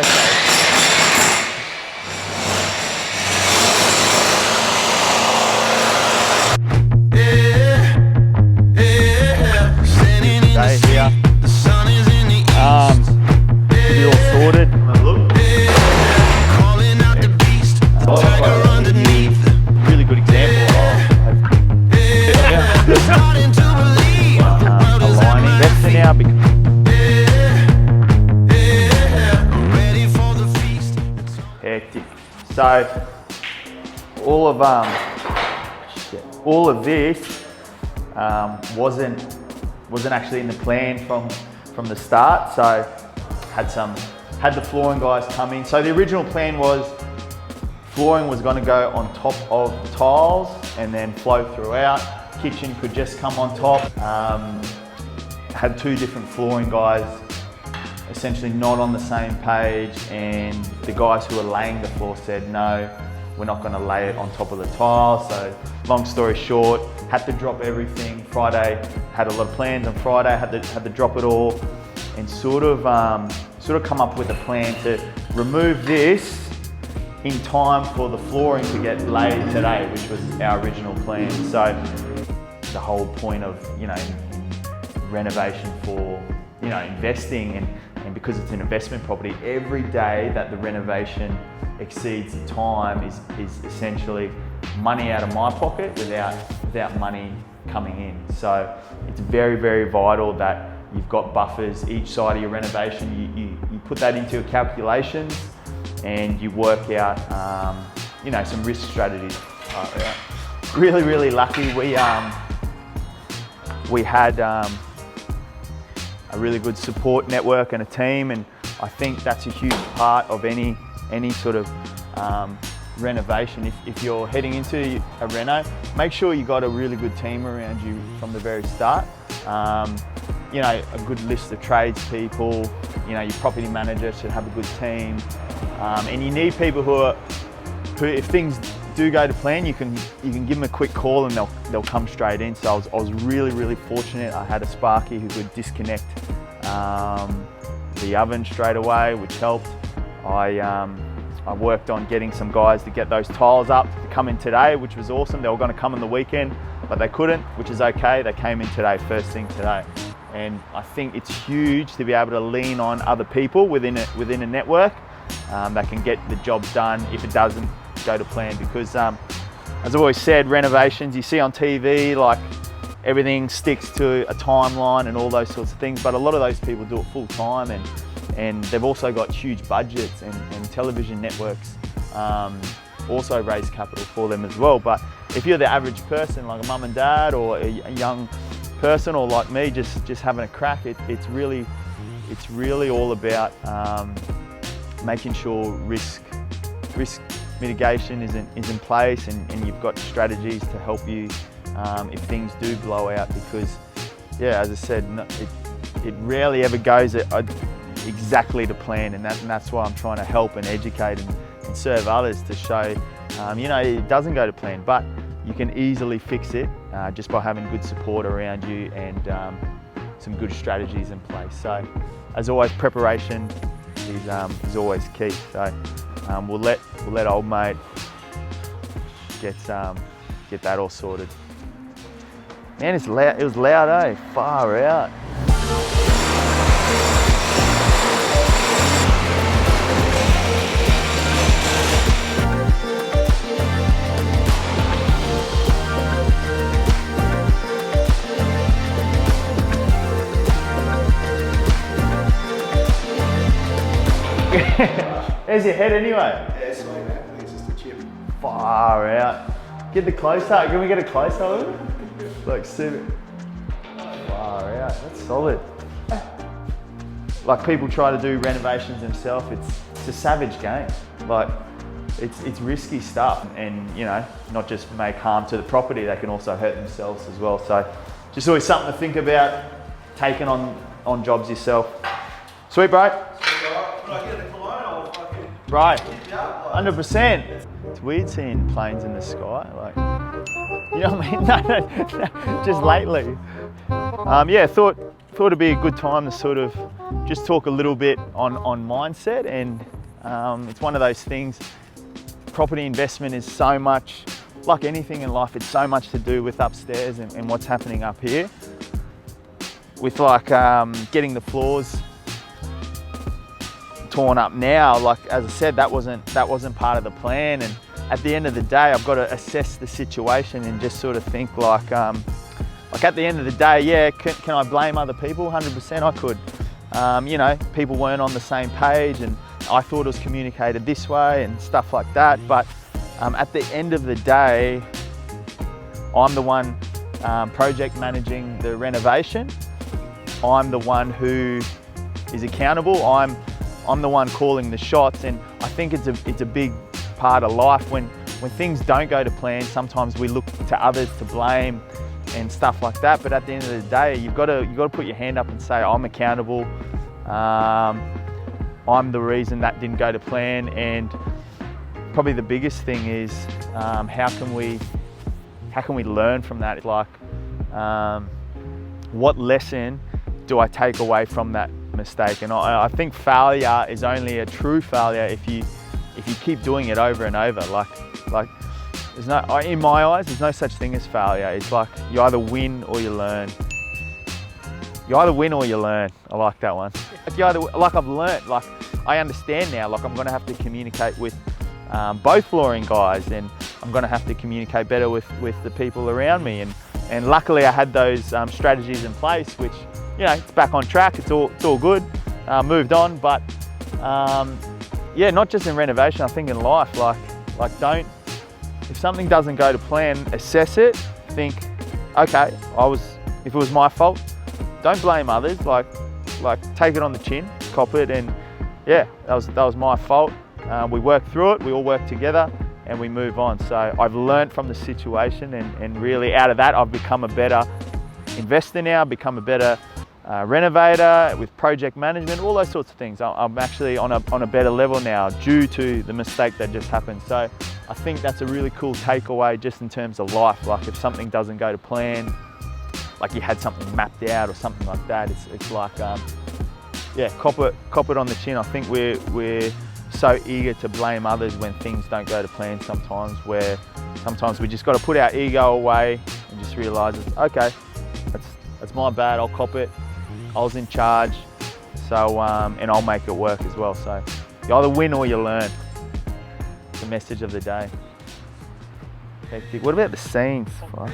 That's right. Stay here. Be all sorted. Really good example of aligning. That's for now. Hectic. So all of this wasn't actually in the plan from the start. So had the flooring guys come in. So the original plan was flooring was going to go on top of tiles and then flow throughout. Kitchen could just come on top. Had two different flooring guys essentially not on the same page, and the guys who were laying the floor said, no, we're not going to lay it on top of the tile. So long story short, had to drop everything. Friday, had a lot of plans on Friday, had to drop it all and sort of come up with a plan to remove this in time for the flooring to get laid today, which was our original plan. So the whole point of, renovation for, investing, and because it's an investment property, every day that the renovation exceeds the time is essentially money out of my pocket without money coming in. So it's very, very vital that you've got buffers each side of your renovation. You put that into your calculations and you work out, some risk strategies. Really, really lucky. We had a really good support network and a team, and I think that's a huge part of any sort of renovation. If you're heading into a reno, make sure you got a really good team around you from the very start. A good list of tradespeople. Your property manager should have a good team, and you need people who if things do go to plan, you can give them a quick call and they'll come straight in. So I was really, really fortunate. I had a Sparky who could disconnect the oven straight away, which helped. I worked on getting some guys to get those tiles up to come in today, which was awesome. They were going to come on the weekend, but they couldn't, which is okay. They came in today, first thing today. And I think it's huge to be able to lean on other people within a network that can get the job done if it doesn't go to plan, because as I've always said, renovations you see on TV, like everything sticks to a timeline and all those sorts of things, but a lot of those people do it full time, and they've also got huge budgets, and television networks also raise capital for them as well. But if you're the average person, like a mum and dad or a young person, or like me, just having a crack, it's really all about making sure risk mitigation is in place, and you've got strategies to help you if things do blow out, because as I said, it rarely ever goes exactly to plan, and that's why I'm trying to help and educate and serve others to show it doesn't go to plan, but you can easily fix it just by having good support around you and some good strategies in place. So as always, preparation is always key. So we'll let old mate get that all sorted. Man, it's loud. It was loud, eh? Far out. There's your head anyway. Yeah, sweet man. I think it's just a chip. Far out. Get the close up. Can we get a close up of it? Like super. Far out. That's solid. Like people try to do renovations themselves. It's a savage game. Like it's risky stuff, and not just make harm to the property. They can also hurt themselves as well. So just always something to think about. Taking on jobs yourself. Sweet, bro. Right, 100%. It's weird seeing planes in the sky, like, you know what I mean? No, just lately. Thought thought it'd be a good time to sort of just talk a little bit on mindset, and it's one of those things. Property investment is so much, like anything in life, it's so much to do with upstairs and what's happening up here. With like getting the floors torn up now, like as I said, that wasn't part of the plan. And at the end of the day, I've got to assess the situation and just sort of think like at the end of the day, yeah, can I blame other people? 100% I could. You know, people weren't on the same page, and I thought it was communicated this way and stuff like that. But at the end of the day, I'm the one project managing the renovation. I'm the one who is accountable. I'm the one calling the shots, and I think it's a big part of life. When things don't go to plan, sometimes we look to others to blame and stuff like that. But at the end of the day, you've got to put your hand up and say, I'm accountable. I'm the reason that didn't go to plan. And probably the biggest thing is how can we learn from that? Like, what lesson do I take away from that mistake? And I think failure is only a true failure if you keep doing it over and over. Like there's no, in my eyes, there's no such thing as failure. It's like you either win or you learn. You either win or you learn. I like that one. Like I've learned, like I understand now, like I'm gonna have to communicate with both flooring guys, and I'm gonna have to communicate better with the people around me. And luckily I had those strategies in place, which, you know, it's back on track, it's all good, moved on. But yeah, not just in renovation, I think in life, like don't, if something doesn't go to plan, assess it, think, okay, if it was my fault, don't blame others, like take it on the chin, cop it, and yeah, that was my fault. We work through it, we all work together, and we move on. So I've learned from the situation, and really out of that, I've become a better investor now, become a better renovator with project management, all those sorts of things. I'm actually on a better level now due to the mistake that just happened. So I think that's a really cool takeaway just in terms of life. Like if something doesn't go to plan, like you had something mapped out or something like that, it's like, yeah, cop it on the chin. I think we're so eager to blame others when things don't go to plan sometimes, where sometimes we just got to put our ego away and just realise, okay, that's my bad, I'll cop it. I was in charge, so and I'll make it work as well. So you either win or you learn. The message of the day. Hectic. What about the scenes? Fuck.